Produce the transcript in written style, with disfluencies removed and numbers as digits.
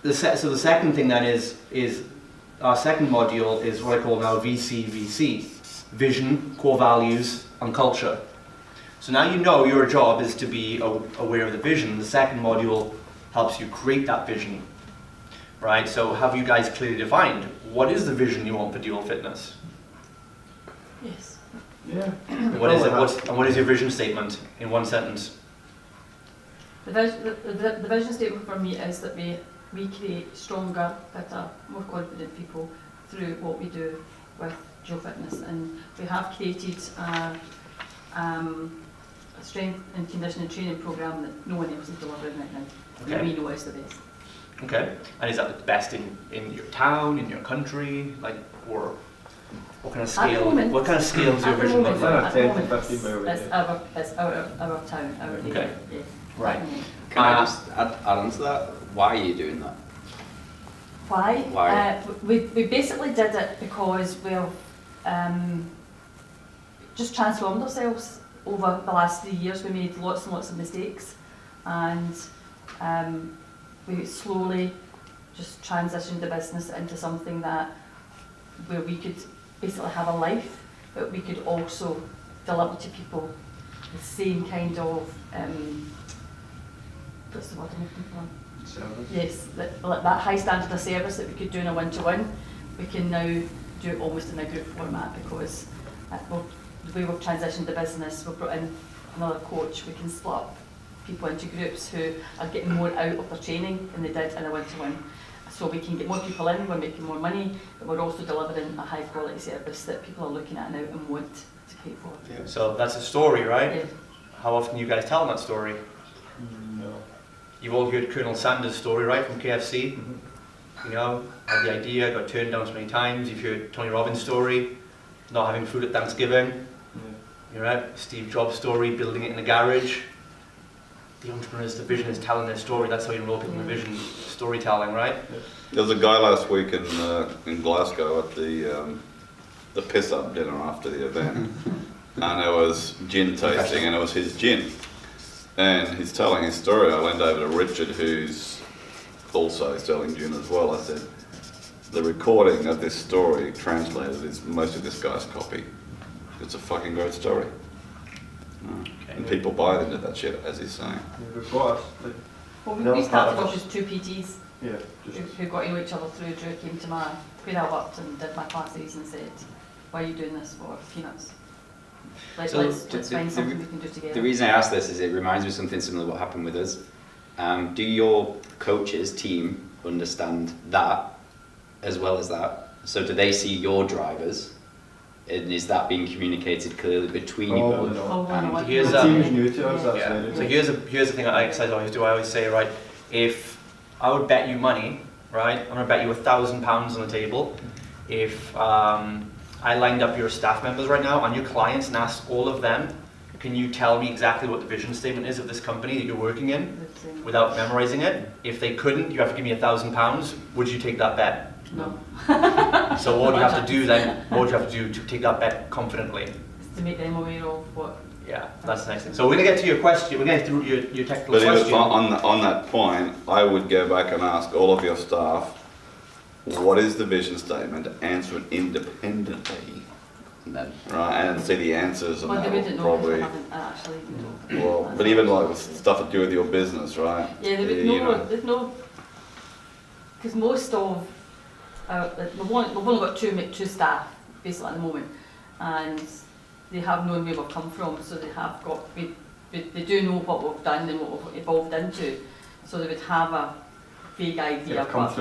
So the second thing then is our second module is what I call now VCVC, vision, core values, and culture. So now you know your job is to be aware of the vision. The second module helps you create that vision, right? So have you guys clearly defined what is the vision you want for Dual Fitness? Yes. Yeah. What is it? And what is your vision statement in one sentence? The vision statement for me is that we create stronger, better, more confident people through what we do with Dual Fitness, and we have created a strength and conditioning training program that no one else is delivering right now. Okay. And we know it's the best. Okay. And is that the best in your town, in your country, like, or what kind of scale? Moment, what kind of scale does your vision look like? At the moment, 10 to 15 mile it's our town, our area. Okay. Yeah. Right. Can I just add on to that? Why are you doing that? Why? Why? We basically did it because we've just transformed ourselves over the last 3 years. We made lots and lots of mistakes, and we slowly just transitioned the business into something where we could basically have a life, but we could also deliver to people the same kind of what's the word I'm looking for? Service. Yes, that high standard of service that we could do in a one-to-one, we can now do it almost in a group format, because the way we've transitioned the business, we've brought in another coach. We can split up people into groups who are getting more out of their training than they did in a one-to-one. So we can get more people in, we're making more money, but we're also delivering a high quality service that people are looking at now and want to pay for. Yeah. So that's a story, right? Yeah. How often are you guys telling that story? No. You've all heard Colonel Sanders' story, right, from KFC? You know, had the idea, got turned down so many times. You've heard Tony Robbins' story, not having food at Thanksgiving. Yeah. You're right. Steve Jobs' story, building it in a garage. The entrepreneurs, the vision is telling their story. That's how you enroll people in the vision, storytelling, right? There was a guy last week in Glasgow at the piss up dinner after the event, and there was gin tasting, and it was his gin, and he's telling his story. I went over to Richard, who's also selling gin as well. I said, the recording of this story translated is most of this guy's copy. It's a fucking great story. Okay. And people buy into that shit, as he's saying. Yeah, we've got us. Like, Well, No, we started part off of as two PTs yeah, just who got to know each other through. Drew came to where I worked and did my classes and said, why are you doing this for peanuts? Let's find something we can do together. The reason I ask this is it reminds me of something similar to what happened with us. Do your coaches, team, understand that as well as that? So do they see your drivers? And is that being communicated clearly between you Probably both? not. Like, Here's The team's new to us, that's Yeah. very So good. here's the thing I always do. I always say, right, if I would bet you money, right, I'm gonna bet you £1,000 on the table. If I lined up your staff members right now and your clients and asked all of them, can you tell me exactly what the vision statement is of this company that you're working in without memorizing it? If they couldn't, you have to give me £1,000. Would you take that bet? No. So what do you have to do then? What do you have to do to take that bet confidently? To make them aware of what. Yeah, that's the next thing. So we're going to get to your question. We're going to get through your technical But question. on that point, I would go back and ask all of your staff, what is the vision statement? Answer it independently, And then right? And see the answers. And Well, they that will wouldn't know if they probably. haven't actually known. Well, but even like with stuff to do with your business, right? Yeah, they would You know. They'd know. Because most of we've only got two staff basically at the moment, and they have known where we've come from, so they have got they do know what we've done and what we've evolved into, so they would have a vague idea Yeah, of come what through